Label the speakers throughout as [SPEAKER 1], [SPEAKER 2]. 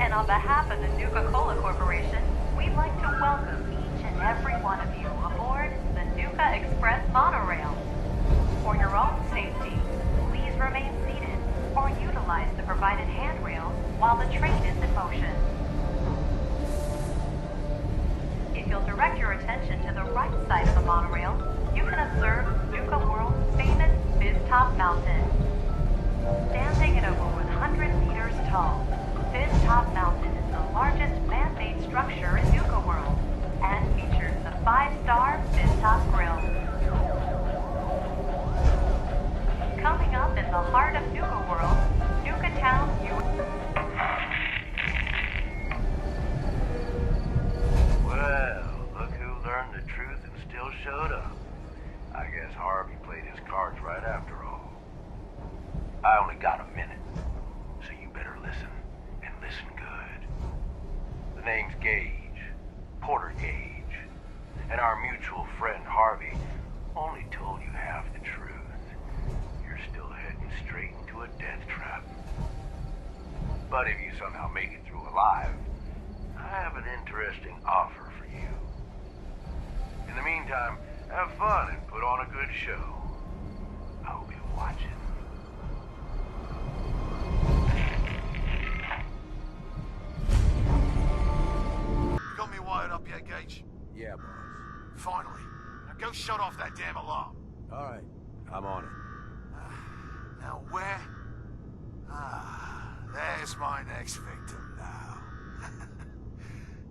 [SPEAKER 1] And on behalf of the Nuka-Cola Corporation, we'd like to welcome each and every one of you aboard the Nuka Express monorail. For your own safety, please remain seated or utilize the provided handrails while the train is in motion. If you'll direct your attention to the right side of the monorail, you can observe Nuka-World's famous Fizz-Top Mountain. Standing at over 100 meters tall, Fizz-Top Mountain is the largest man-made structure in Nuka-World and features the 5-star Fizz-Top Grill. Coming up in the heart of Nuka-World, Nuka-Town,
[SPEAKER 2] Well, look who learned the truth and still showed up. I guess Harvey played his cards right after all. I only got a minute, so you better listen, and listen good. The name's Gage, Porter Gage, and our mutual friend Harvey only told you half the truth. You're still heading straight into a death trap. But if you somehow make it through alive, I have an interesting offer for you. In the meantime, have fun and put on a good show. I'll be watching.
[SPEAKER 3] You got me wired up yet, Gage?
[SPEAKER 2] Yeah, boss.
[SPEAKER 3] Finally. Now go shut off that damn alarm.
[SPEAKER 2] All right, I'm on it.
[SPEAKER 3] Now where? There's my next victim now.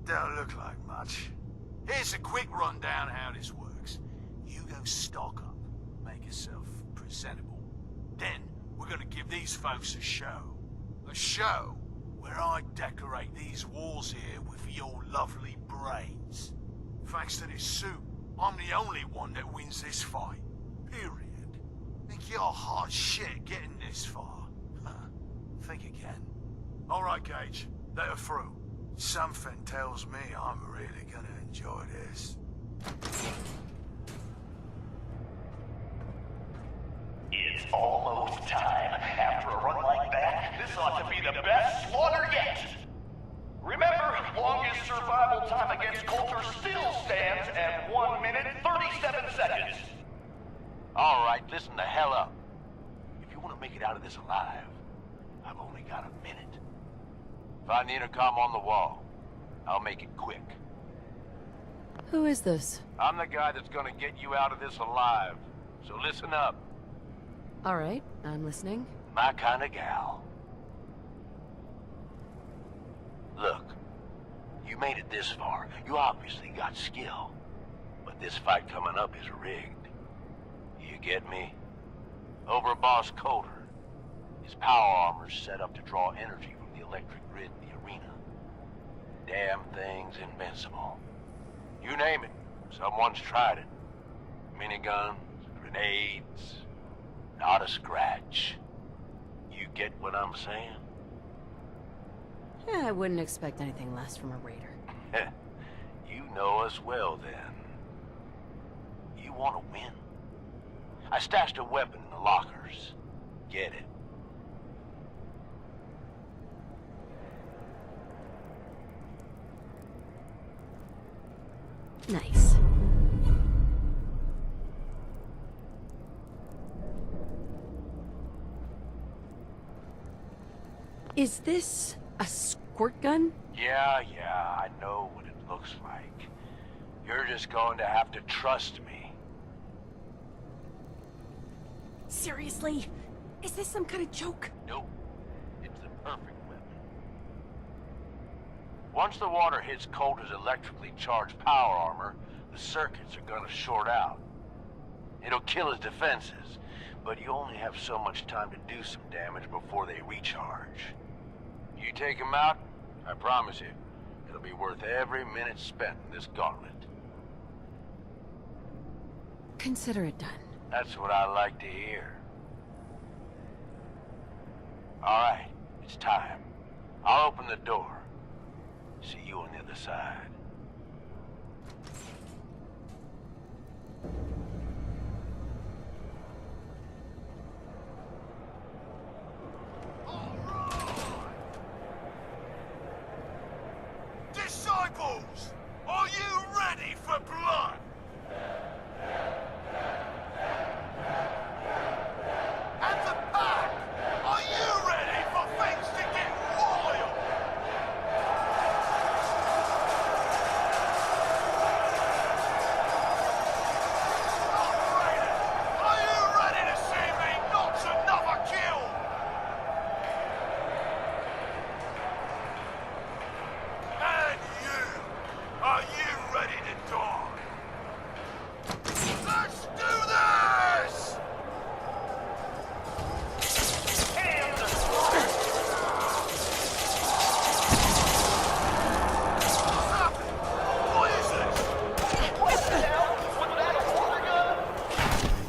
[SPEAKER 3] Don't look like much. Here's a quick rundown how this works. You go stock up, make yourself presentable. Then we're gonna give these folks a show. A show where I decorate these walls here with your lovely brains. Thanks to this suit, I'm the only one that wins this fight. Period. Think you're hot shit getting this far? Think again. All right, Gage. Let her through. Something tells me I'm really gonna enjoy this.
[SPEAKER 4] It's almost time. After a run like that, this ought to be the best slaughter yet. Remember, longest survival time against Coulter still stands at 1 minute 37 seconds.
[SPEAKER 2] All right, listen the hell up. If you want to make it out of this alive, I've only got a minute. Find the intercom on the wall. I'll make it quick.
[SPEAKER 5] Who is this?
[SPEAKER 2] I'm the guy that's gonna get you out of this alive. So listen up.
[SPEAKER 5] All right, I'm listening.
[SPEAKER 2] My kind of gal. Look, you made it this far. You obviously got skill. But this fight coming up is rigged. You get me? Over Boss Coulter. His power armor's set up to draw energy from the electric grid in the arena. Damn thing's invincible. You name it, someone's tried it. Miniguns, grenades, not a scratch. You get what I'm saying?
[SPEAKER 5] Yeah, I wouldn't expect anything less from a raider.
[SPEAKER 2] You know us well, then. You want to win? I stashed a weapon in the lockers. Get it.
[SPEAKER 5] Nice. Is this a squirt gun?
[SPEAKER 2] Yeah, I know what it looks like. You're just going to have to trust me.
[SPEAKER 5] Seriously? Is this some kind of joke?
[SPEAKER 2] Nope. It's the perfect weapon. Once the water hits Coulter's electrically charged power armor, the circuits are gonna short out. It'll kill his defenses, but you only have so much time to do some damage before they recharge. You take him out, I promise you, it'll be worth every minute spent in this gauntlet.
[SPEAKER 5] Consider it done.
[SPEAKER 2] That's what I like to hear. All right, it's time. I'll open the door. See you on the other side.
[SPEAKER 3] rebels! Are you ready for blood? And the pack! Are you ready for things to get wild? Operators, are you ready to see me notch another kill? And you, are you ready to die? Let's do this! What is this?
[SPEAKER 4] What the hell? Was that a water gun?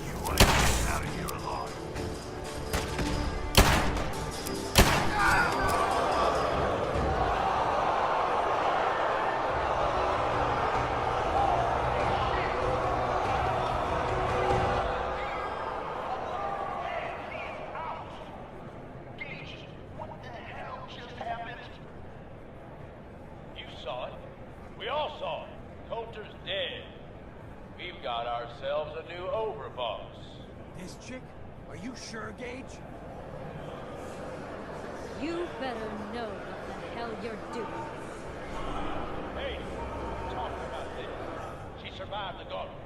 [SPEAKER 3] You want to get out of here alive?
[SPEAKER 4] Gage, what the hell just happened?
[SPEAKER 6] You saw it. We all saw it. Coulter's dead. We've got ourselves a new overboss.
[SPEAKER 7] This chick? Are you sure, Gage?
[SPEAKER 8] You better know what the hell you're doing.
[SPEAKER 6] Hey, we're talking about this. She survived the gauntlet.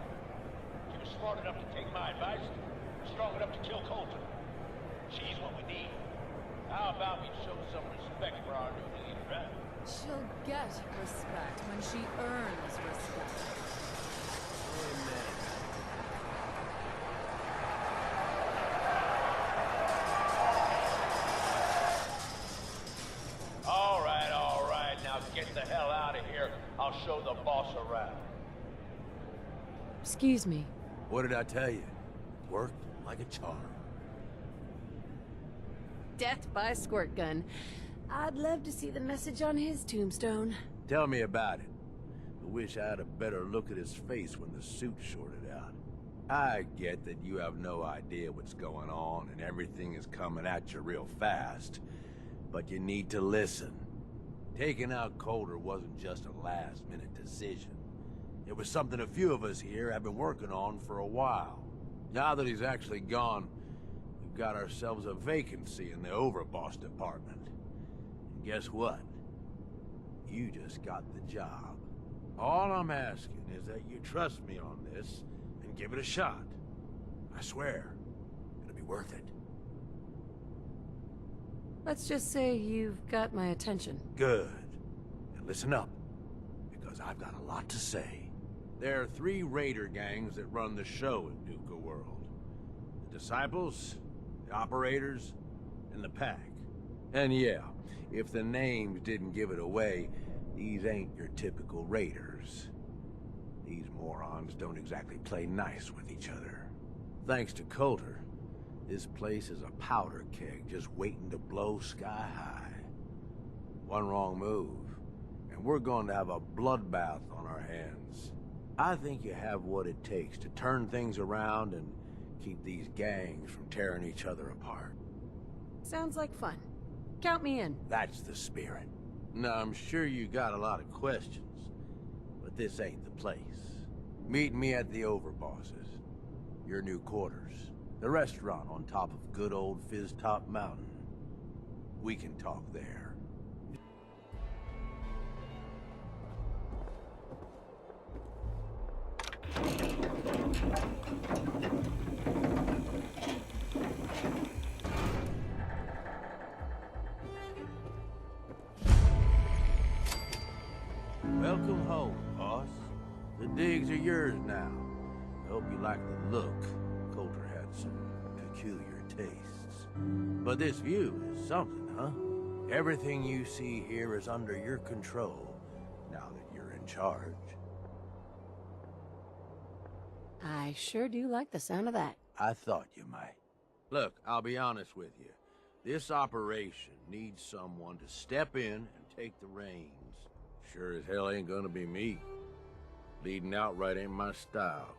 [SPEAKER 6] She was smart enough to take my advice, strong enough to kill Coulter. She's what we need. How about we show some respect for our new leader, right?
[SPEAKER 5] She'll get respect when she earns respect.
[SPEAKER 6] All right, now get the hell out of here. I'll show the boss around.
[SPEAKER 5] Excuse me.
[SPEAKER 2] What did I tell you? Worked like a charm.
[SPEAKER 5] Death by squirt gun. I'd love to see the message on his tombstone.
[SPEAKER 2] Tell me about it. I wish I had a better look at his face when the suit shorted out. I get that you have no idea what's going on and everything is coming at you real fast. But you need to listen. Taking out Coulter wasn't just a last-minute decision. It was something a few of us here have been working on for a while. Now that he's actually gone, we've got ourselves a vacancy in the overboss department. And guess what? You just got the job. All I'm asking is that you trust me on this and give it a shot. I swear, it'll be worth it.
[SPEAKER 5] Let's just say you've got my attention.
[SPEAKER 2] Good. And listen up, because I've got a lot to say. There are 3 raider gangs that run the show at Nuka-World. The Disciples, the Operators, and the Pack. And yeah, if the names didn't give it away, these ain't your typical raiders. These morons don't exactly play nice with each other. Thanks to Coulter, this place is a powder keg just waiting to blow sky high. One wrong move, and we're going to have a bloodbath on our hands. I think you have what it takes to turn things around and keep these gangs from tearing each other apart.
[SPEAKER 5] Sounds like fun. Count me in.
[SPEAKER 2] That's the spirit. Now, I'm sure you got a lot of questions, but this ain't the place. Meet me at the Overbosses, your new quarters, the restaurant on top of good old Fizz Top Mountain. We can talk there. Welcome home, boss. The digs are yours now. I hope you like the look. Coulter had some peculiar tastes. But this view is something, huh? Everything you see here is under your control, now that you're in charge.
[SPEAKER 5] I sure do like the sound of that.
[SPEAKER 2] I thought you might. Look, I'll be honest with you. This operation needs someone to step in and take the reins. Sure as hell ain't gonna be me. Leading outright ain't my style.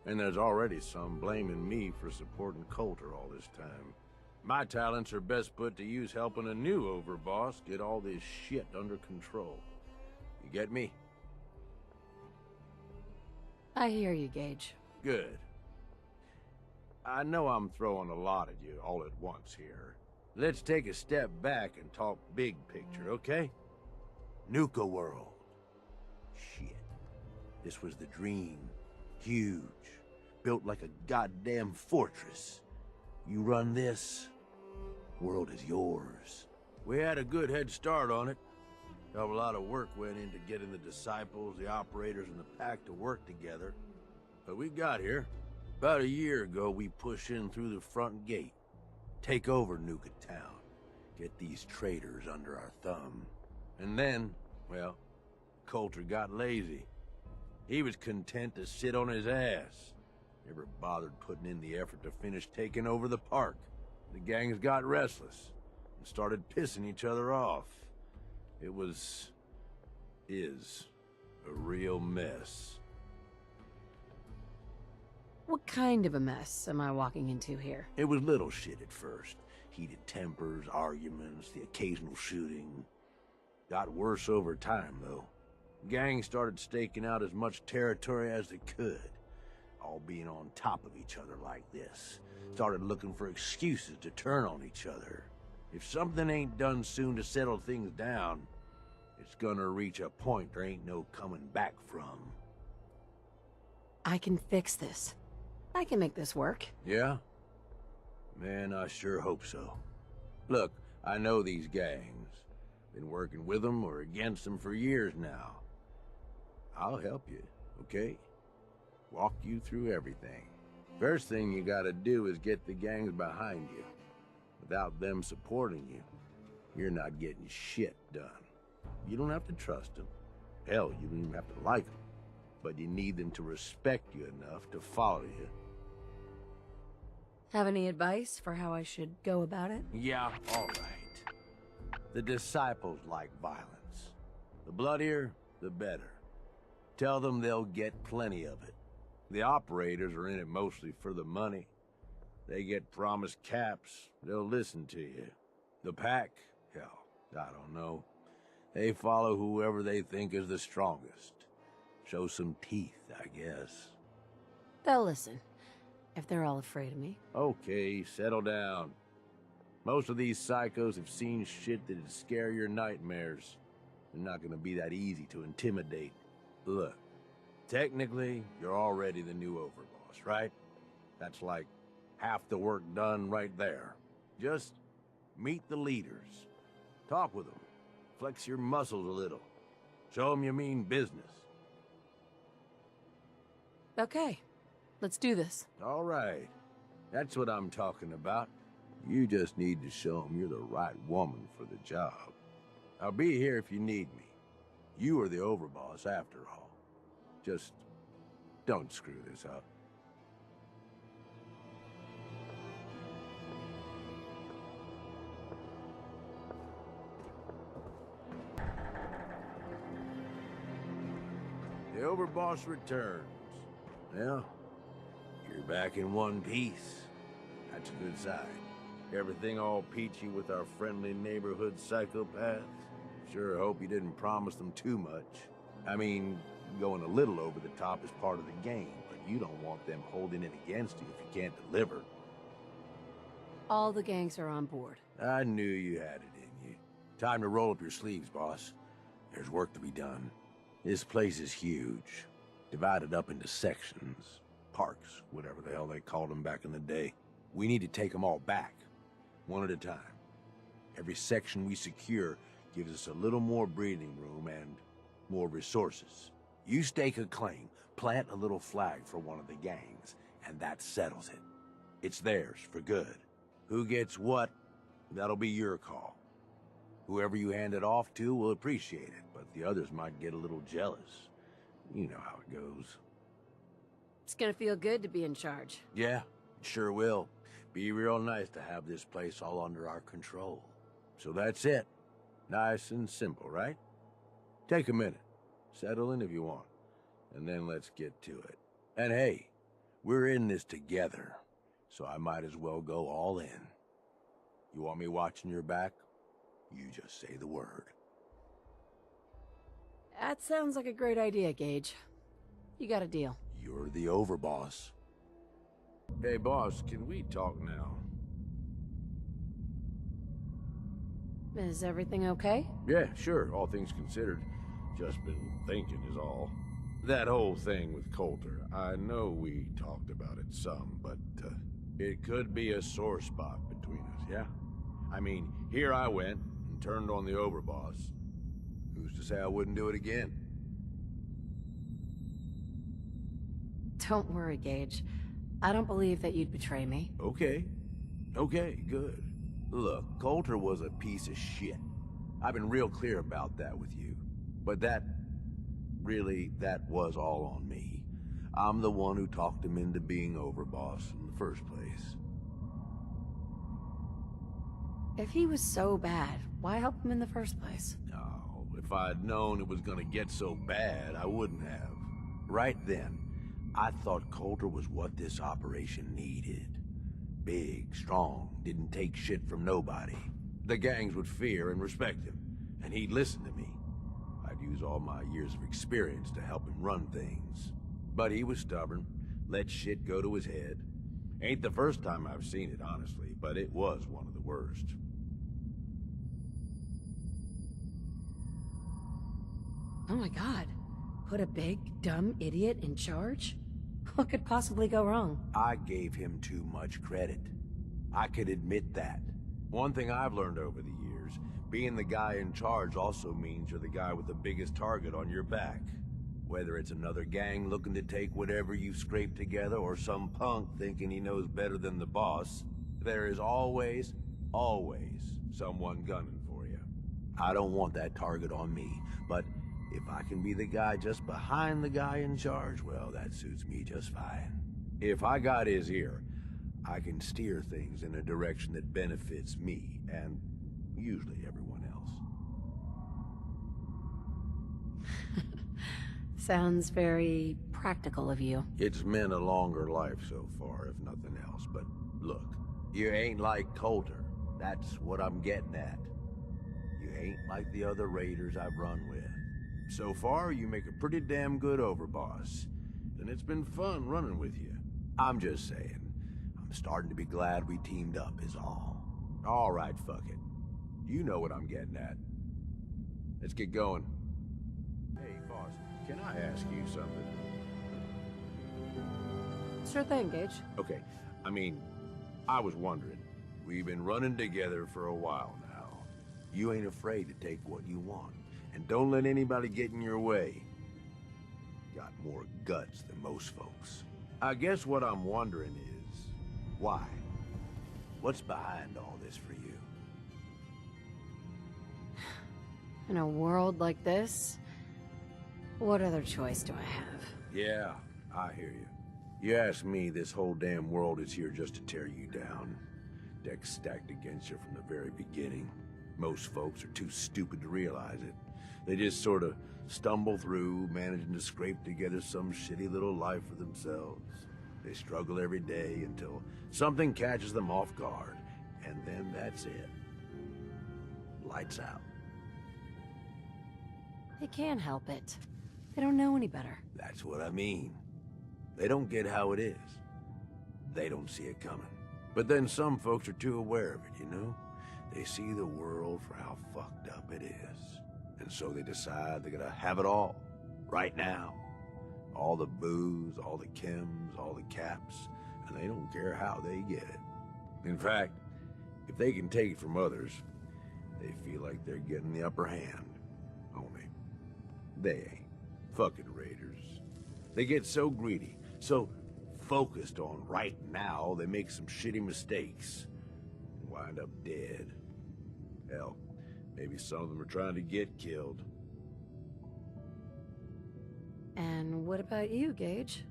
[SPEAKER 2] And there's already some blaming me for supporting Coulter all this time. My talents are best put to use helping a new overboss get all this shit under control. You get me?
[SPEAKER 5] I hear you, Gage.
[SPEAKER 2] Good. I know I'm throwing a lot at you all at once here. Let's take a step back and talk big picture, okay? Nuka-World. Shit. This was the dream. Huge. Built like a goddamn fortress. You run this, world is yours. We had a good head start on it. A lot of work went into getting the disciples, the operators, and the pack to work together. But we got here. About a year ago, we pushed in through the front gate. Take over Nuka Town. Get these traitors under our thumb. And then, well, Coulter got lazy. He was content to sit on his ass. Never bothered putting in the effort to finish taking over the park. The gangs got restless and started pissing each other off. It is a real mess.
[SPEAKER 5] What kind of a mess am I walking into here?
[SPEAKER 2] It was little shit at first. Heated tempers, arguments, the occasional shooting. Got worse over time, though. Gangs started staking out as much territory as they could, all being on top of each other like this. Started looking for excuses to turn on each other. If something ain't done soon to settle things down, it's gonna reach a point there ain't no coming back from.
[SPEAKER 5] I can fix this. I can make this work.
[SPEAKER 2] Yeah? Man, I sure hope so. Look, I know these gangs. Been working with them or against them for years now. I'll help you, okay? Walk you through everything. First thing you gotta do is get the gangs behind you. Without them supporting you, you're not getting shit done. You don't have to trust them. Hell, you don't even have to like them. But you need them to respect you enough to follow you.
[SPEAKER 5] Have any advice for how I should go about it?
[SPEAKER 2] Yeah, all right. The disciples like violence. The bloodier, the better. Tell them they'll get plenty of it. The operators are in it mostly for the money. They get promised caps, they'll listen to you. The pack, hell, I don't know. They follow whoever they think is the strongest. Show some teeth, I guess.
[SPEAKER 5] They'll listen, if they're all afraid of me.
[SPEAKER 2] Okay, settle down. Most of these psychos have seen shit that'd scare your nightmares. They're not gonna be that easy to intimidate. Look, technically, you're already the new overboss, right? That's like half the work done right there. Just meet the leaders. Talk with them. Flex your muscles a little. Show them you mean business.
[SPEAKER 5] Okay, let's do this.
[SPEAKER 2] All right. That's what I'm talking about. You just need to show them you're the right woman for the job. I'll be here if you need me. You are the overboss after all. Just don't screw this up. The overboss returns. Well, you're back in one piece. That's a good sign. Everything all peachy with our friendly neighborhood psychopaths? Sure hope you didn't promise them too much. I mean, going a little over the top is part of the game, but you don't want them holding it against you if you can't deliver.
[SPEAKER 5] All the gangs are on board.
[SPEAKER 2] I knew you had it in you. Time to roll up your sleeves, boss. There's work to be done. This place is huge. Divided up into sections. Parks, whatever the hell they called them back in the day. We need to take them all back. One at a time. Every section we secure gives us a little more breathing room and more resources. You stake a claim, plant a little flag for one of the gangs, and that settles it. It's theirs for good. Who gets what, that'll be your call. Whoever you hand it off to will appreciate it, but the others might get a little jealous. You know how it goes.
[SPEAKER 5] It's gonna feel good to be in charge.
[SPEAKER 2] Yeah, it sure will. Be real nice to have this place all under our control. So that's it. Nice and simple, right? Take a minute. Settle in if you want. And then let's get to it. And hey, we're in this together, so I might as well go all in. You want me watching your back? You just say the word.
[SPEAKER 5] That sounds like a great idea, Gage. You got a deal.
[SPEAKER 2] You're the overboss. Hey, boss, can we talk now?
[SPEAKER 5] Is everything okay?
[SPEAKER 2] Yeah, sure, all things considered. Just been thinking is all. That whole thing with Coulter, I know we talked about it some, but it could be a sore spot between us, yeah? I mean, here I went and turned on the overboss. Who's to say I wouldn't do it again?
[SPEAKER 5] Don't worry, Gage. I don't believe that you'd betray me.
[SPEAKER 2] Okay. Okay, good. Look, Coulter was a piece of shit. I've been real clear about that with you. But that was all on me. I'm the one who talked him into being overboss in the first place.
[SPEAKER 5] If he was so bad, why help him in the first place?
[SPEAKER 2] No, if I'd known it was gonna get so bad, I wouldn't have. Right then, I thought Coulter was what this operation needed. Big, strong, didn't take shit from nobody. The gangs would fear and respect him, and he'd listen to me. I'd use all my years of experience to help him run things. But he was stubborn, let shit go to his head. Ain't the first time I've seen it, honestly, but it was one of the worst.
[SPEAKER 5] Oh my god. Put a big, dumb idiot in charge? What could possibly go wrong?
[SPEAKER 2] I gave him too much credit. I could admit that. One thing I've learned over the years, being the guy in charge also means you're the guy with the biggest target on your back. Whether it's another gang looking to take whatever you've scraped together or some punk thinking he knows better than the boss, there is always someone gunning for you. I don't want that target on me, but if I can be the guy just behind the guy in charge, well, that suits me just fine. If I got his ear, I can steer things in a direction that benefits me, and usually everyone else.
[SPEAKER 5] Sounds very practical of you.
[SPEAKER 2] It's meant a longer life so far, if nothing else, but look, you ain't like Coulter. That's what I'm getting at. You ain't like the other raiders I've run with. So far, you make a pretty damn good overboss, and it's been fun running with you. I'm just saying, I'm starting to be glad we teamed up is all. All right, fuck it. You know what I'm getting at. Let's get going. Hey, boss, can I ask you something?
[SPEAKER 5] Sure thing, Gage.
[SPEAKER 2] Okay, I mean, I was wondering, we've been running together for a while now. You ain't afraid to take what you want. And don't let anybody get in your way. Got more guts than most folks. I guess what I'm wondering is, why? What's behind all this for you?
[SPEAKER 5] In a world like this, what other choice do I have?
[SPEAKER 2] Yeah, I hear you. You ask me, this whole damn world is here just to tear you down. Decks stacked against you from the very beginning. Most folks are too stupid to realize it. They just sort of stumble through, managing to scrape together some shitty little life for themselves. They struggle every day until something catches them off guard, and then that's it. Lights out.
[SPEAKER 5] They can't help it. They don't know any better.
[SPEAKER 2] That's what I mean. They don't get how it is. They don't see it coming. But then some folks are too aware of it, you know? They see the world for how fucked up it is. And so they decide they're gonna have it all, right now. All the booze, all the chems, all the caps, and they don't care how they get it. In fact, if they can take it from others, they feel like they're getting the upper hand. Only, they ain't. Fucking raiders. They get so greedy, so focused on right now, they make some shitty mistakes and wind up dead. Hell, maybe some of them are trying to get killed.
[SPEAKER 5] And what about you, Gage?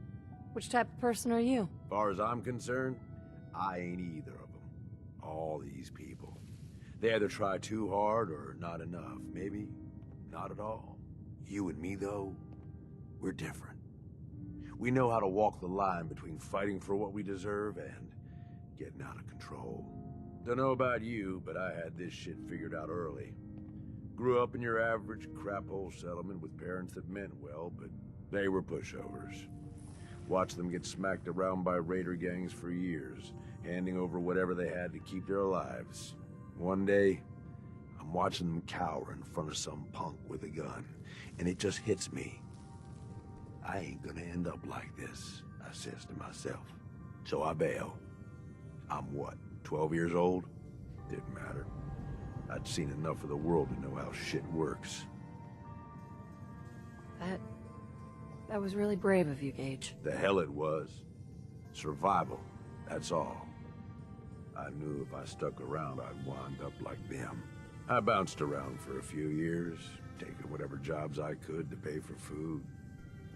[SPEAKER 5] Which type of person are you?
[SPEAKER 2] As far as I'm concerned, I ain't either of them. All these people. They either try too hard or not enough. Maybe not at all. You and me, though, we're different. We know how to walk the line between fighting for what we deserve and getting out of control. Don't know about you, but I had this shit figured out early. Grew up in your average crap hole settlement with parents that meant well, but they were pushovers. Watched them get smacked around by raider gangs for years, handing over whatever they had to keep their lives. One day, I'm watching them cower in front of some punk with a gun, and it just hits me. I ain't gonna end up like this, I says to myself. So I bail. I'm what, 12 years old? Didn't matter. I'd seen enough of the world to know how shit works.
[SPEAKER 5] That was really brave of you, Gage.
[SPEAKER 2] The hell it was. Survival, that's all. I knew if I stuck around, I'd wind up like them. I bounced around for a few years, taking whatever jobs I could to pay for food,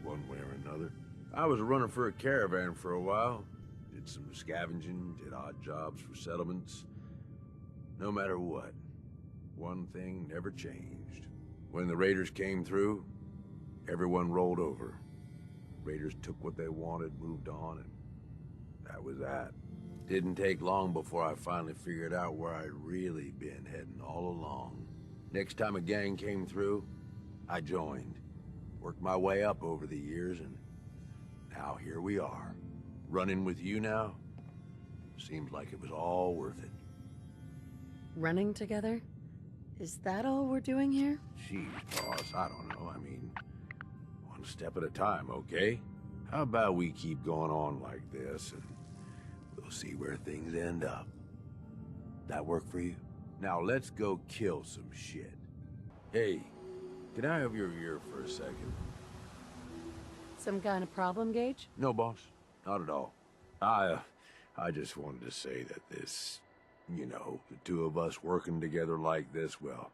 [SPEAKER 2] one way or another. I was running for a caravan for a while, did some scavenging, did odd jobs for settlements. No matter what, one thing never changed. When the raiders came through, everyone rolled over. Raiders took what they wanted, moved on, and that was that. Didn't take long before I finally figured out where I'd really been heading all along. Next time a gang came through, I joined. Worked my way up over the years, and now here we are. Running with you now? Seems like it was all worth it.
[SPEAKER 5] Running together? Is that all we're doing here?
[SPEAKER 2] Jeez, boss, I don't know. I mean, one step at a time, okay? How about we keep going on like this, and we'll see where things end up. That work for you? Now let's go kill some shit. Hey, can I have your ear for a second?
[SPEAKER 5] Some kind of problem, Gage?
[SPEAKER 2] No, boss. Not at all. I just wanted to say that this, you know, the two of us working together like this, well,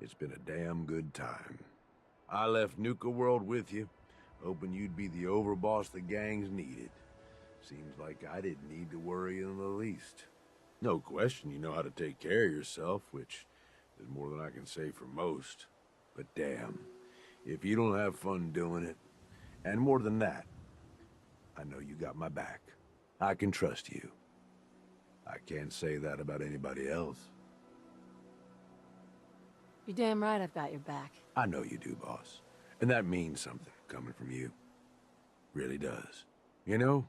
[SPEAKER 2] it's been a damn good time. I left Nuka-World with you, hoping you'd be the overboss the gangs needed. Seems like I didn't need to worry in the least. No question you know how to take care of yourself, which is more than I can say for most. But damn, if you don't have fun doing it, and more than that, I know you got my back. I can trust you. I can't say that about anybody else.
[SPEAKER 5] You're damn right I've got your back.
[SPEAKER 2] I know you do, boss. And that means something coming from you. Really does. You know,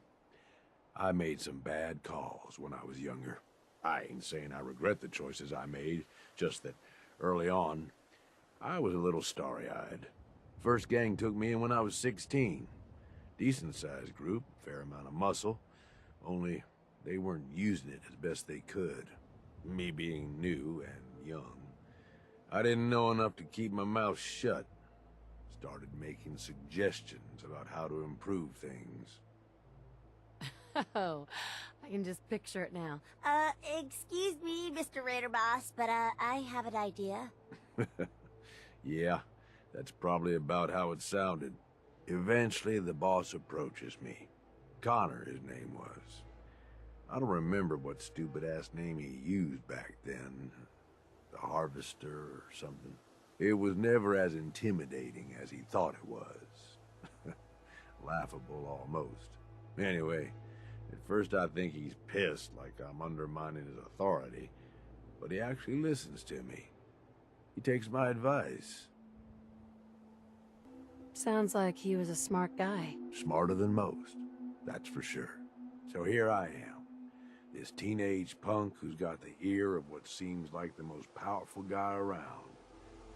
[SPEAKER 2] I made some bad calls when I was younger. I ain't saying I regret the choices I made, just that early on, I was a little starry-eyed. First gang took me in when I was 16. Decent-sized group, fair amount of muscle, only they weren't using it as best they could. Me being new and young, I didn't know enough to keep my mouth shut. Started making suggestions about how to improve things.
[SPEAKER 5] Oh, I can just picture it now.
[SPEAKER 9] Excuse me, Mr. Raider Boss, but, I have an idea.
[SPEAKER 2] Yeah, that's probably about how it sounded. Eventually, the boss approaches me. Connor, his name was. I don't remember what stupid-ass name he used back then. The Harvester or something. It was never as intimidating as he thought it was. Laughable almost. Anyway, at first I think he's pissed, like I'm undermining his authority, but he actually listens to me. He takes my advice.
[SPEAKER 5] Sounds like he was a smart guy.
[SPEAKER 2] Smarter than most, that's for sure. So here I am, this teenage punk who's got the ear of what seems like the most powerful guy around.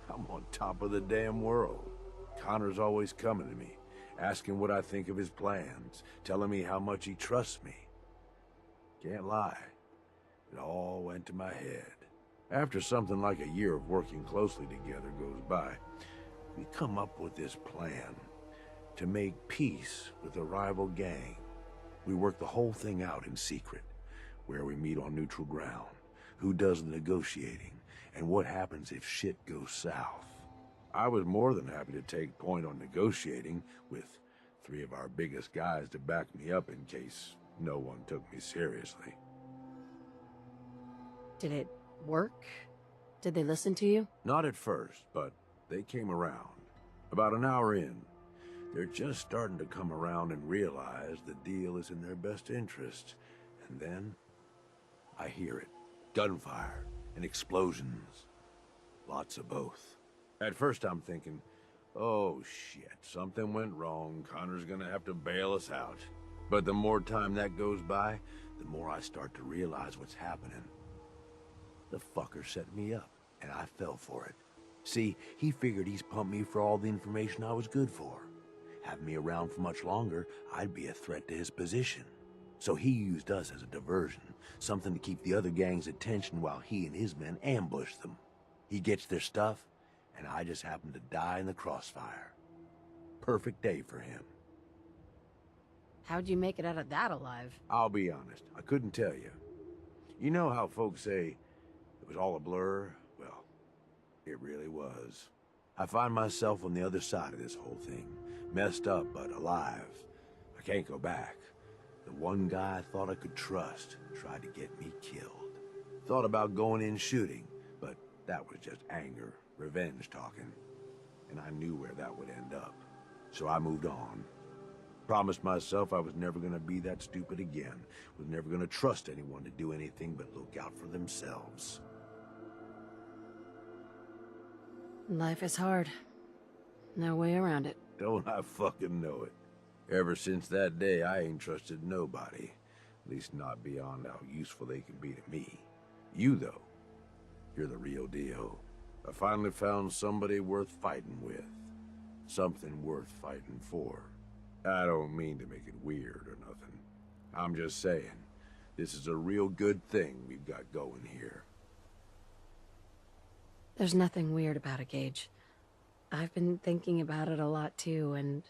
[SPEAKER 2] I'm on top of the damn world. Connor's always coming to me, asking what I think of his plans, telling me how much he trusts me. Can't lie, it all went to my head. After something like a year of working closely together goes by, we come up with this plan to make peace with a rival gang. We work the whole thing out in secret, where we meet on neutral ground, who does the negotiating, and what happens if shit goes south. I was more than happy to take point on negotiating, with 3 of our biggest guys to back me up in case no one took me seriously.
[SPEAKER 5] Did it work? Did they listen to you?
[SPEAKER 2] Not at first, but they came around. About an hour in, they're just starting to come around and realize the deal is in their best interest. And then, I hear it. Gunfire and explosions. Lots of both. At first I'm thinking, Oh shit, something went wrong. Connor's gonna have to bail us out. But the more time that goes by, the more I start to realize what's happening. The fucker set me up, and I fell for it. See, he figured he's pumped me for all the information I was good for. Have me around for much longer, I'd be a threat to his position. So he used us as a diversion, something to keep the other gang's attention while he and his men ambush them. He gets their stuff, and I just happen to die in the crossfire. Perfect day for him.
[SPEAKER 5] How'd you make it out of that alive?
[SPEAKER 2] I'll be honest, I couldn't tell you. You know how folks say it was all a blur? Well, it really was. I find myself on the other side of this whole thing. Messed up, but alive. I can't go back. The one guy I thought I could trust tried to get me killed. Thought about going in shooting, but that was just anger, revenge talking. And I knew where that would end up. So I moved on. Promised myself I was never gonna be that stupid again. Was never gonna trust anyone to do anything but look out for themselves.
[SPEAKER 5] Life is hard. No way around it.
[SPEAKER 2] Don't I fucking know it. Ever since that day, I ain't trusted nobody. At least not beyond how useful they can be to me. You, though, you're the real deal. I finally found somebody worth fighting with. Something worth fighting for. I don't mean to make it weird or nothing. I'm just saying, this is a real good thing we've got going here.
[SPEAKER 5] There's nothing weird about it, Gage. I've been thinking about it a lot too, and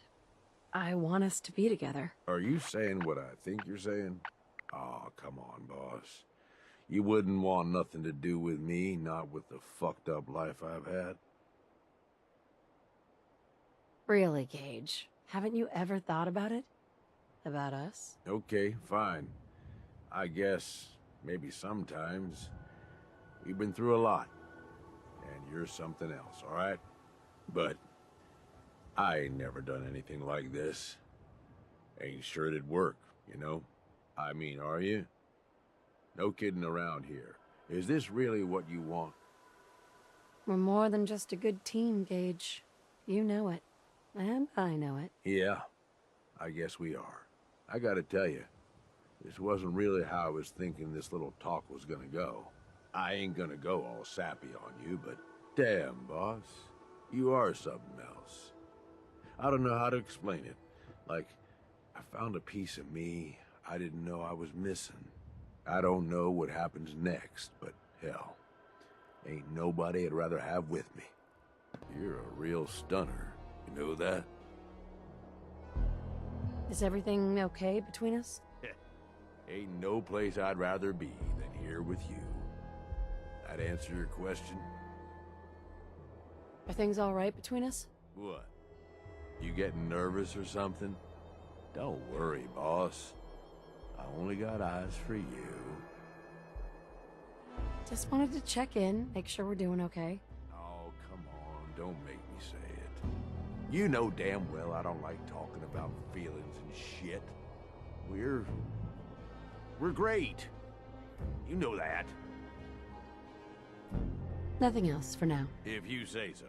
[SPEAKER 5] I want us to be together.
[SPEAKER 2] Are you saying what I think you're saying? Oh, come on, boss. You wouldn't want nothing to do with me, not with the fucked up life I've had?
[SPEAKER 5] Really, Gage? Haven't you ever thought about it? About us?
[SPEAKER 2] Okay, fine. I guess, maybe sometimes. We've been through a lot. And you're something else, all right? But I ain't never done anything like this. Ain't sure it'd work, you know? I mean, are you? No kidding around here. Is this really what you want?
[SPEAKER 5] We're more than just a good team, Gage. You know it. And I know it.
[SPEAKER 2] Yeah, I guess we are. I gotta tell you, this wasn't really how I was thinking this little talk was gonna go. I ain't gonna go all sappy on you, but damn, boss, you are something else. I don't know how to explain it. Like, I found a piece of me I didn't know I was missing. I don't know what happens next, but hell, ain't nobody I'd rather have with me. You're a real stunner, you know that?
[SPEAKER 5] Is everything okay between us?
[SPEAKER 2] Ain't no place I'd rather be than here with you. That answer your question?
[SPEAKER 5] Are things all right between us?
[SPEAKER 2] What? You getting nervous or something? Don't worry, boss. I only got eyes for you.
[SPEAKER 5] Just wanted to check in, make sure we're doing okay.
[SPEAKER 2] Oh, come on, don't make me say it. You know damn well I don't like talking about feelings and shit. We're great. You know that.
[SPEAKER 5] Nothing else for now.
[SPEAKER 2] If you say so.